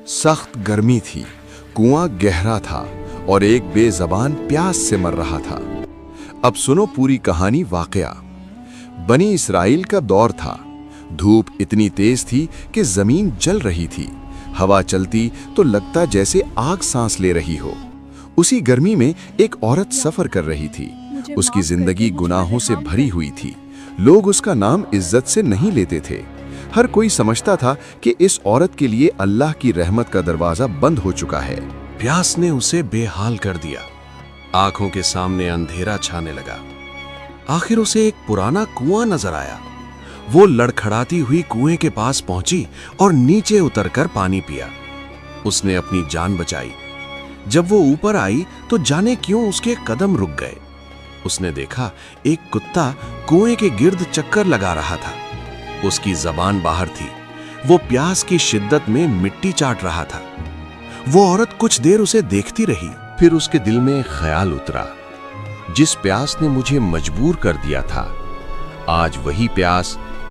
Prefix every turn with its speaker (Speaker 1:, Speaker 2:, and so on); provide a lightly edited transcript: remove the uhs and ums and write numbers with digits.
Speaker 1: सख्त गर्मी थी, कुआं गहरा था और एक बेज़बान प्यास से मर रहा था। अब सुनो पूरी कहानी। वाकया बनी इसराइल का दौर था। धूप इतनी तेज थी कि जमीन जल रही थी। हवा चलती तो लगता जैसे आग सांस ले रही हो। उसी गर्मी में एक औरत सफर कर रही थी। उसकी जिंदगी गुनाहों से भरी हुई थी। लोग उसका नाम इज्जत से नहीं लेते थे। हर कोई समझता था कि इस औरत के लिए अल्लाह की रहमत का दरवाजा बंद हो चुका है।
Speaker 2: प्यास ने उसे बेहाल कर दिया। आंखों के सामने अंधेरा छाने लगा। आखिर उसे एक पुराना कुआं नजर आया। वो लड़खड़ाती हुई कुएं के पास पहुंची और नीचे उतरकर पानी पिया। उसने अपनी जान बचाई। जब वो ऊपर आई तो जाने क्यों उसके कदम रुक गए। उसने देखा एक कुत्ता कुएं के गिर्द चक्कर लगा रहा था। उसकी जबान बाहर थी। वो प्यास की शिद्दत में मिट्टी चाट रहा था। वो औरत कुछ देर उसे देखती रही।
Speaker 3: फिर उसके दिल में ख्याल उतरा, जिस प्यास ने मुझे मजबूर कर दिया था, आज वही प्यास